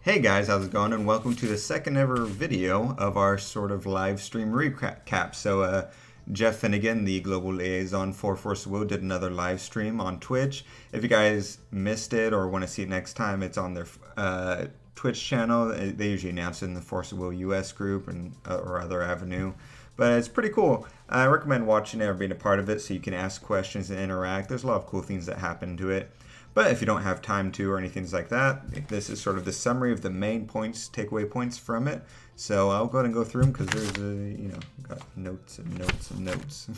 Hey guys, how's it going? And welcome to the second ever video of our sort of live stream recap. So Jeff Finnegan, the global liaison for Force of Will, did another live stream on Twitch. If you guys missed it or want to see it next time, it's on their Twitch channel. They usually announce it in the Force of Will US group and or other avenue. But it's pretty cool. I recommend watching it or being a part of it so you can ask questions and interact. There's a lot of cool things that happen to it. But if you don't have time to or anything like that, this is sort of the summary of the main points, takeaway points from it. So I'll go ahead and go through them because there's got notes and notes and notes.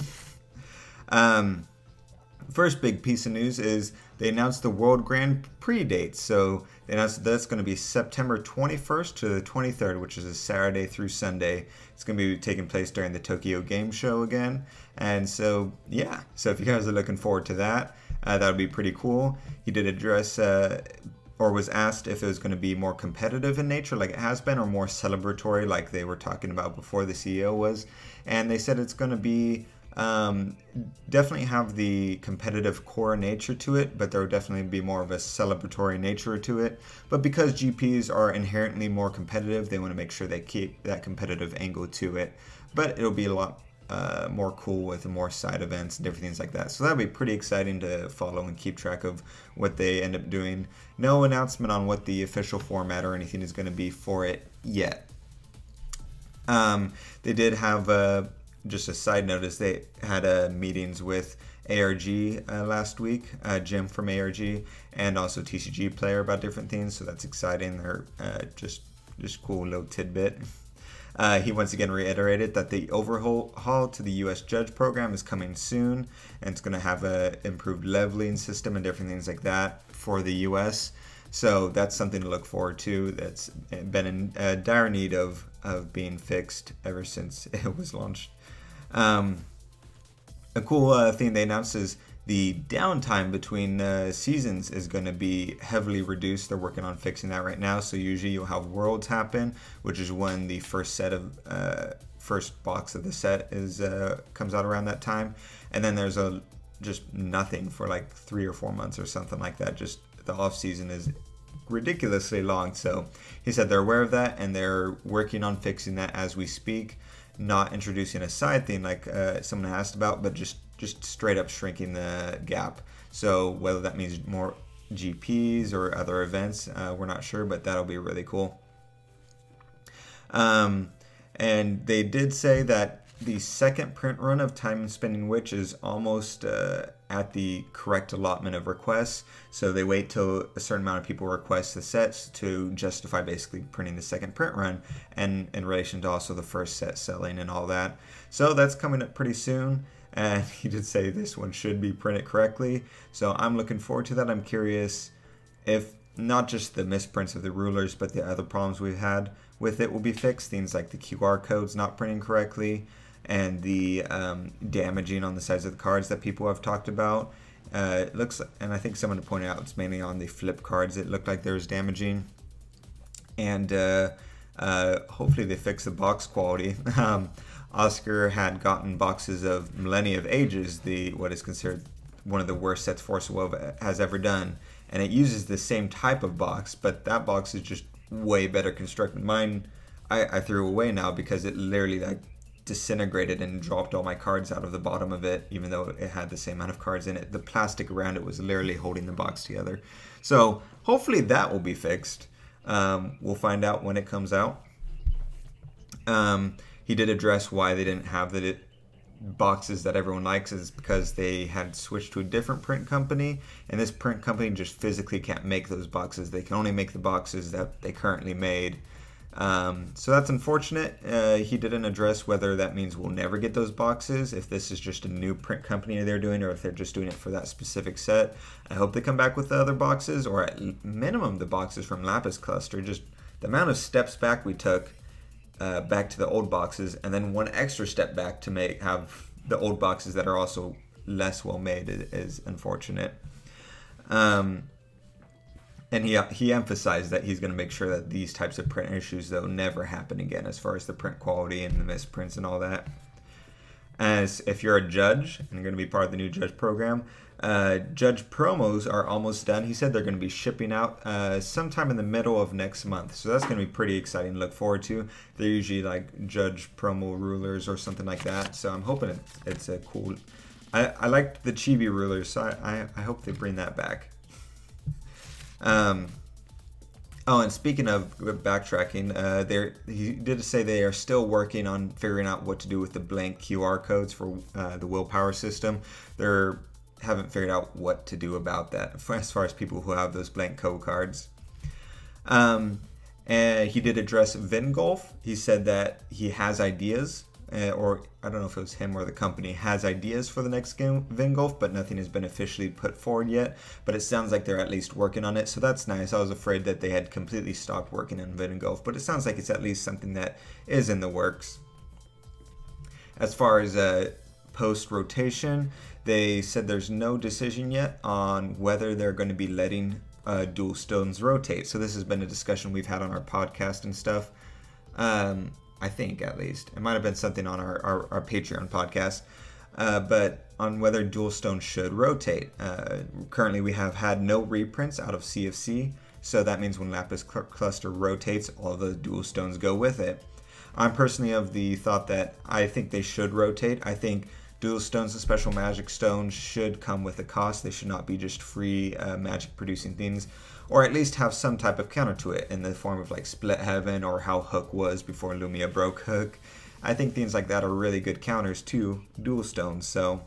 First big piece of news is they announced the World Grand Prix dates. So they announced that that's going to be September 21st to the 23rd, which is a Saturday through Sunday. It's going to be taking place during the Tokyo Game Show again. And so, yeah. So if you guys are looking forward to that, that would be pretty cool. He did address, or was asked if it was going to be more competitive in nature like it has been, or more celebratory like they were talking about before the CEO was. And they said it's going to be definitely have the competitive core nature to it, but there will definitely be more of a celebratory nature to it. But because GPs are inherently more competitive, they want to make sure they keep that competitive angle to it. But it'll be a lot more cool with more side events and different things like that. So that'll be pretty exciting to follow and keep track of what they end up doing. No announcement on what the official format or anything is going to be for it yet. They did have just a side note is they had meetings with ARG last week, Jim from ARG, and also TCG Player about different things. So that's exciting. They're just cool little tidbit. He once again reiterated that the overhaul to the U.S. judge program is coming soon, and it's going to have a improved leveling system and different things like that for the U.S. So that's something to look forward to. That's been in dire need of being fixed ever since it was launched. A cool thing they announced is the downtime between seasons is going to be heavily reduced. They're working on fixing that right now. So usually you'll have Worlds happen, which is when the first box of the set is comes out around that time, and then there's just nothing for like 3 or 4 months or something like that. Just the off season is ridiculously long. So he said they're aware of that and they're working on fixing that as we speak. Not introducing a side thing like someone asked about, but just straight up shrinking the gap. So whether that means more GPs or other events, we're not sure, but that'll be really cool. And they did say that the second print run of Time and Spinning Witch is almost at the correct allotment of requests. So they wait till a certain amount of people request the sets to justify basically printing the second print run, and in relation to also the first set selling and all that. So that's coming up pretty soon. And he did say this one should be printed correctly. So I'm looking forward to that. I'm curious if not just the misprints of the rulers, but the other problems we've had with it will be fixed. Things like the QR codes not printing correctly, and the damaging on the sides of the cards that people have talked about. It looks, and I think someone pointed out it's mainly on the flip cards. It looked like there was damaging, and hopefully they fix the box quality. Oscar had gotten boxes of Millennia of Ages, what is considered one of the worst sets Force of Will has ever done, and it uses the same type of box, but that box is just way better constructed. Mine, I threw away now because it literally like disintegrated and dropped all my cards out of the bottom of it, even though it had the same amount of cards in it. The plastic around it was literally holding the box together. So hopefully that will be fixed. We'll find out when it comes out. He did address why they didn't have the boxes that everyone likes is because they had switched to a different print company, and this print company just physically can't make those boxes. They can only make the boxes that they currently made. So that's unfortunate. He didn't address whether that means we'll never get those boxes, if this is just a new print company they're doing, or if they're just doing it for that specific set. I hope they come back with the other boxes, or at minimum the boxes from Lapis Cluster. Just the amount of steps back we took back to the old boxes, and then one extra step back to have the old boxes that are also less well made is unfortunate. And he emphasized that he's going to make sure that these types of print issues, though, never happen again as far as the print quality and the misprints and all that. As if you're a judge and you're going to be part of the new judge program, judge promos are almost done. He said they're going to be shipping out sometime in the middle of next month. So that's going to be pretty exciting to look forward to. They're usually like judge promo rulers or something like that. So I'm hoping it's a cool... I liked the chibi rulers, so I hope they bring that back. Oh, and speaking of backtracking, he did say they are still working on figuring out what to do with the blank QR codes for the willpower system. They haven't figured out what to do about that as far as people who have those blank code cards. And he did address Vingolf. He said that he has ideas. Or I don't know if it was him or the company has ideas for the next game, Vingolf, but nothing has been officially put forward yet. But it sounds like they're at least working on it, so that's nice. I was afraid that they had completely stopped working on Vingolf, but it sounds like it's at least something that is in the works. As far as post-rotation, they said there's no decision yet on whether they're going to be letting dual stones rotate. So this has been a discussion we've had on our podcast and stuff. I think, at least. It might have been something on our Patreon podcast. But on whether dual stones should rotate. Currently, we have had no reprints out of CFC. So that means when Lapis Cluster rotates, all the dual stones go with it. I'm personally of the thought that I think they should rotate. I think dual stones and special magic stones should come with a cost. They should not be just free magic producing things, or at least have some type of counter to it in the form of like Split Heaven or how Hook was before Lumia broke Hook. I think things like that are really good counters to dual stones, so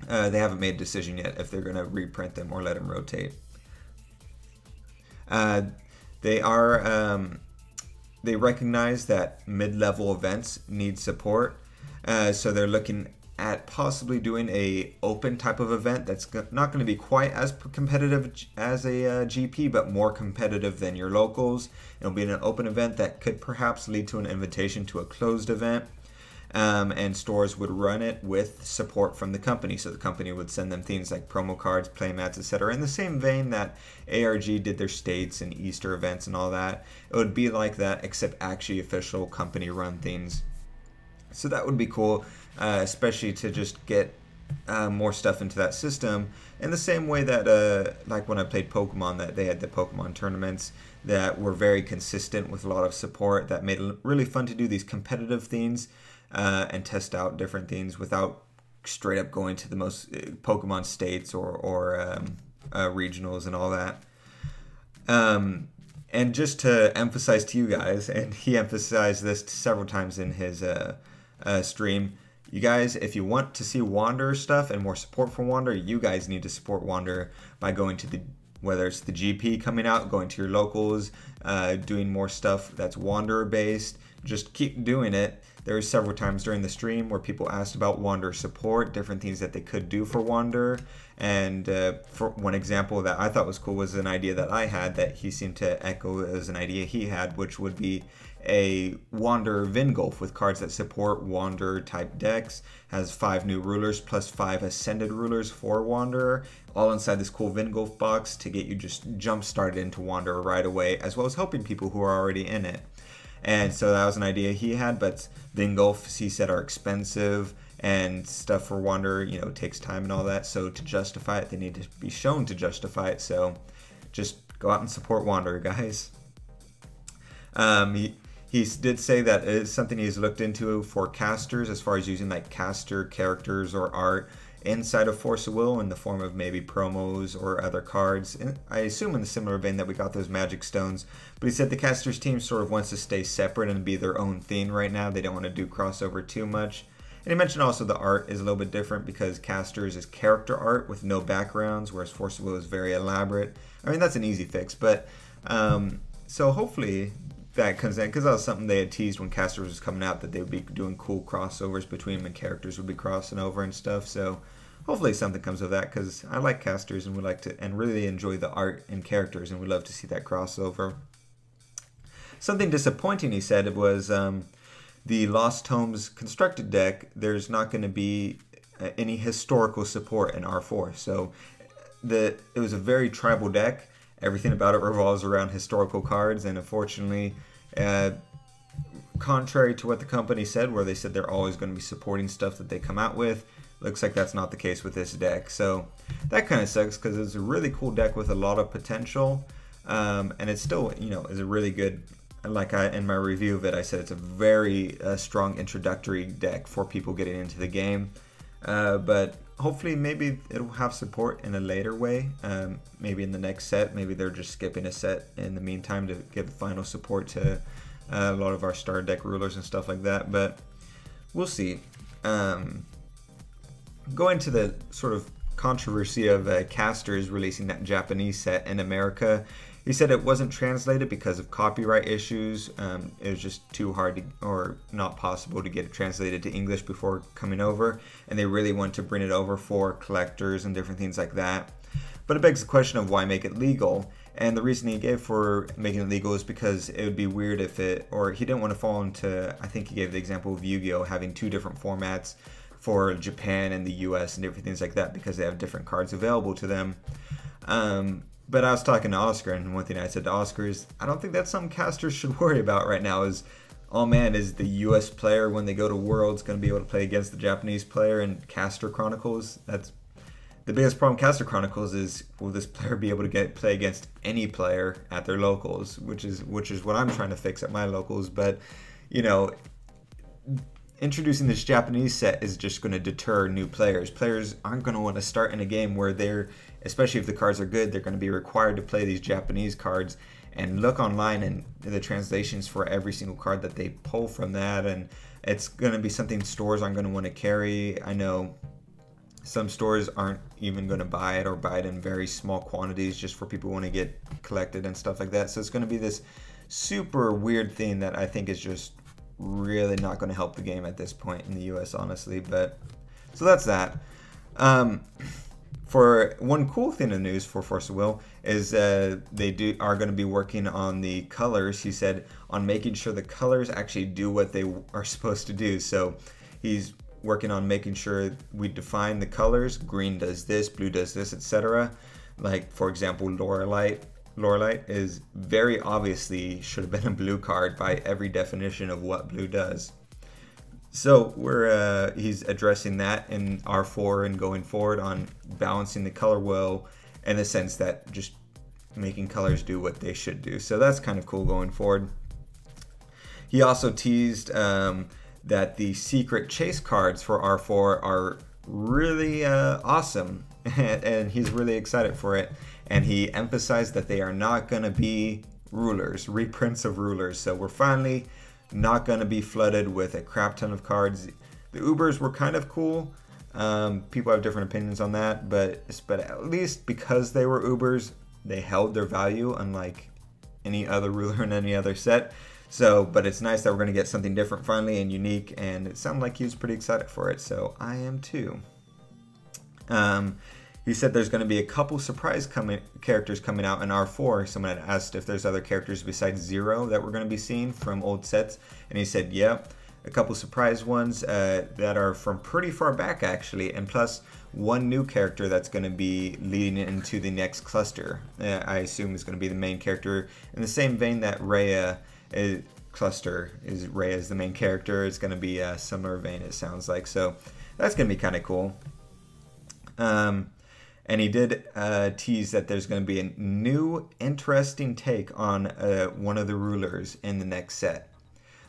they haven't made a decision yet if they're going to reprint them or let them rotate. They recognize that mid-level events need support, so they're looking at possibly doing a open type of event that's not going to be quite as competitive as a GP, but more competitive than your locals. It'll be an open event that could perhaps lead to an invitation to a closed event, and stores would run it with support from the company. So the company would send them things like promo cards, playmats, etc. In the same vein that ARG did their states and Easter events and all that. It would be like that, except actually official company run things. So that would be cool, especially to just get more stuff into that system. In the same way that, like when I played Pokemon, that they had the Pokemon tournaments that were very consistent with a lot of support, that made it really fun to do these competitive things and test out different things without straight up going to the most Pokemon states or regionals and all that. And just to emphasize to you guys, and he emphasized this several times in his stream, you guys, if you want to see Wanderer stuff and more support for Wanderer, you guys need to support Wanderer by going to whether it's the GP coming out, going to your locals, doing more stuff that's Wanderer based. Just keep doing it. There were several times during the stream where people asked about Wanderer support, different things that they could do for Wanderer. And for one example that I thought was cool was an idea that I had that he seemed to echo as an idea he had, which would be a Wanderer Vingolf with cards that support Wanderer type decks. Has 5 new rulers plus 5 ascended rulers for Wanderer, all inside this cool Vingolf box to get you just jump started into Wanderer right away, as well as helping people who are already in it. And so that was an idea he had, but Vingolfs, he said, are expensive and stuff for Wanderer, you know, takes time and all that. So to justify it, they need to be shown to justify it. So just go out and support Wanderer, guys. He did say that it's something he's looked into for casters, as far as using like caster characters or art inside of Force of Will in the form of maybe promos or other cards. And I assume in the similar vein that we got those magic stones. But he said the casters team sort of wants to stay separate and be their own thing right now. They don't want to do crossover too much. And he mentioned also the art is a little bit different because casters is character art with no backgrounds, whereas Force of Will is very elaborate. I mean, that's an easy fix, but so hopefully that comes in, because that was something they had teased when casters was coming out, that they would be doing cool crossovers between them and characters would be crossing over and stuff. So hopefully something comes of that, because I like casters and would like to, and really enjoy the art and characters, and would love to see that crossover. Something disappointing he said was the Lost Tomes constructed deck, there's not going to be any historical support in R4. So it was a very tribal deck. Everything about it revolves around historical cards, and unfortunately contrary to what the company said, where they said they're always going to be supporting stuff that they come out with, looks like that's not the case with this deck. So that kind of sucks because it's a really cool deck with a lot of potential, and it still, you know, is a really good. Like in my review of it, I said it's a very strong introductory deck for people getting into the game. But hopefully maybe it'll have support in a later way, maybe in the next set. Maybe they're just skipping a set in the meantime to give final support to a lot of our star deck rulers and stuff like that, but we'll see. Going to the sort of controversy of Casters releasing that Japanese set in America, he said it wasn't translated because of copyright issues. It was just too hard to, or not possible to get it translated to English before coming over, and they really want to bring it over for collectors and different things like that. But it begs the question of why make it legal, and the reason he gave for making it legal is because it would be weird if it, or he didn't want to fall into, I think he gave the example of Yu-Gi-Oh! Having two different formats for Japan and the US and different things like that because they have different cards available to them. But I was talking to Oscar, and one thing I said to Oscar is, I don't think that's something casters should worry about right now. Is, oh man, is the US player when they go to Worlds going to be able to play against the Japanese player in Caster Chronicles? That's the biggest problem. Caster Chronicles is, will this player be able to play against any player at their locals, which is what I'm trying to fix at my locals. But you know, introducing this Japanese set is just going to deter new players. Players aren't going to want to start in a game where they're, especially if the cards are good, they're going to be required to play these Japanese cards and look online and the translations for every single card that they pull from that, and it's going to be something stores aren't going to want to carry. I know some stores aren't even going to buy it, or buy it in very small quantities just for people who want to get collected and stuff like that. So it's going to be this super weird thing that I think is just really not going to help the game at this point in the US, honestly. But so that's that. For one cool thing in the news for Force of Will is they are going to be working on the colors. He said on making sure the colors actually do what they are supposed to do. So he's working on making sure we define the colors. Green does this, blue does this, etc. Like for example, Lorelite is very obviously should have been a blue card by every definition of what blue does. So he's addressing that in R4 and going forward on balancing the color wheel in the sense that just making colors do what they should do. So that's kind of cool going forward. He also teased that the secret chase cards for R4 are really awesome, and he's really excited for it. And he emphasized that they are not going to be rulers, reprints of rulers. So we're finally not going to be flooded with a crap ton of cards. The Ubers were kind of cool. People have different opinions on that, but at least because they were Ubers, they held their value, unlike any other ruler in any other set. So, but it's nice that we're going to get something different finally and unique, and it sounded like he was pretty excited for it, so I am too. He said there's going to be a couple surprise characters coming out in R4. Someone had asked if there's other characters besides Zero that we're going to be seeing from old sets, and he said, yeah, a couple surprise ones that are from pretty far back actually, and plus one new character that's going to be leading into the next cluster. I assume is going to be the main character in the same vein that Rhea cluster is. Rhea is the main character. It's going to be a similar vein, it sounds like. So that's going to be kind of cool. And he did tease that there's going to be a new interesting take on one of the rulers in the next set.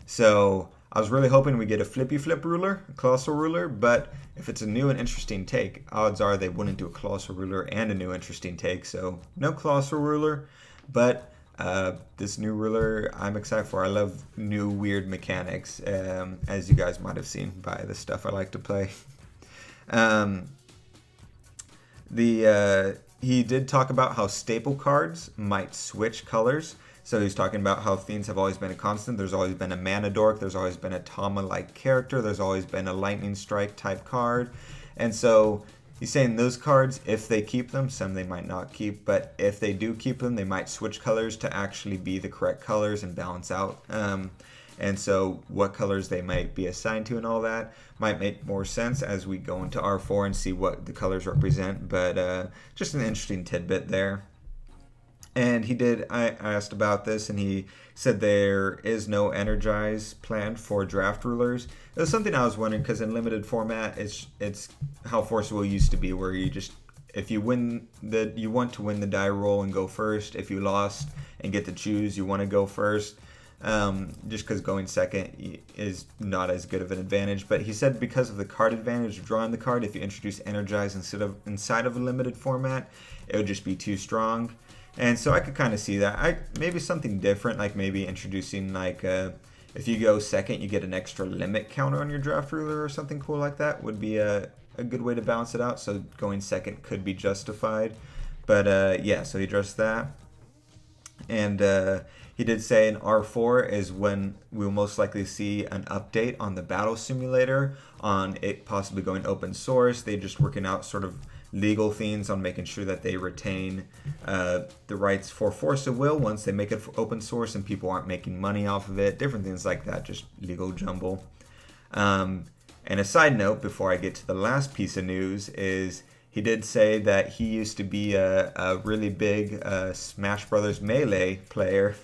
So I was really hoping we get a flippy flip ruler, a colossal ruler, but if it's a new and interesting take, odds are they wouldn't do a colossal ruler and a new interesting take. So no colossal ruler, but this new ruler I'm excited for. I love new weird mechanics, as you guys might have seen by the stuff I like to play. He did talk about how staple cards might switch colors. So he's talking about how themes have always been a constant. There's always been a mana dork. There's always been a Tama-like character. There's always been a lightning strike type card. And so he's saying those cards, if they keep them, some they might not keep, but if they do keep them, they might switch colors to actually be the correct colors and balance out. And so what colors they might be assigned to and all that might make more sense as we go into R4 and see what the colors represent. But just an interesting tidbit there. And I asked about this, and he said there is no Energize planned for draft rulers. It was something I was wondering, because in limited format, it's how Force Will used to be, where you just, if you you want to win the die roll and go first. If you lost and get to choose, you want to go first. Just because going second is not as good of an advantage. But he said because of the card advantage of drawing the card, if you introduce Energize inside of a limited format, it would just be too strong. And so I could kind of see that. Maybe something different, like maybe introducing like if you go second, you get an extra limit counter on your draft ruler or something cool like that would be a good way to balance it out. So going second could be justified. But yeah, so he addressed that. And he did say in R4 is when we'll most likely see an update on the battle simulator, on it possibly going open source. They're just working out sort of legal things on making sure that they retain the rights for Force of Will once they make it open source and people aren't making money off of it. Different things like that, just legal jumble. And a side note before I get to the last piece of news is he did say that he used to be a really big Smash Brothers Melee player.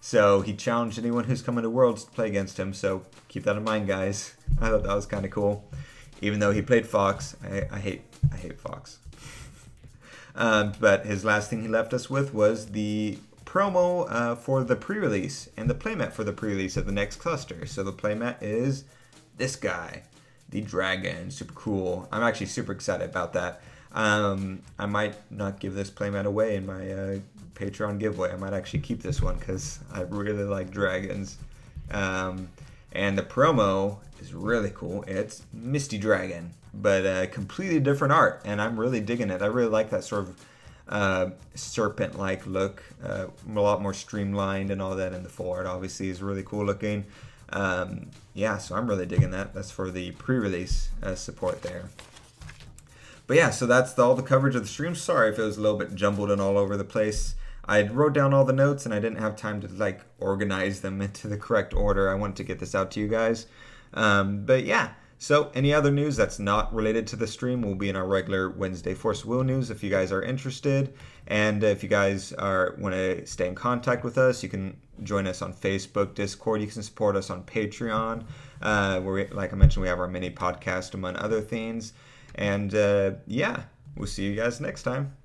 So he challenged anyone who's coming to Worlds to play against him. So keep that in mind, guys. I thought that was kind of cool. Even though he played Fox, I hate Fox. But his last thing he left us with was the promo for the pre-release and the playmat for the pre-release of the next cluster. So the playmat is this guy, the dragon. Super cool. I'm actually super excited about that. I might not give this playmat away in my Patreon giveaway. I might actually keep this one because I really like dragons. And the promo is really cool. It's Misty Dragon, but completely different art, and I'm really digging it. I really like that sort of serpent-like look, a lot more streamlined and all that, and the full art obviously is really cool looking. Yeah, so I'm really digging that. That's for the pre-release support there. But yeah, so that's all the coverage of the stream. Sorry if it was a little bit jumbled and all over the place. I wrote down all the notes and I didn't have time to like organize them into the correct order. I wanted to get this out to you guys. But yeah, so any other news that's not related to the stream will be in our regular Wednesday Force Will news if you guys are interested. And if you guys want to stay in contact with us, you can join us on Facebook, Discord. You can support us on Patreon, where, like I mentioned, we have our mini podcast among other things. And yeah, we'll see you guys next time.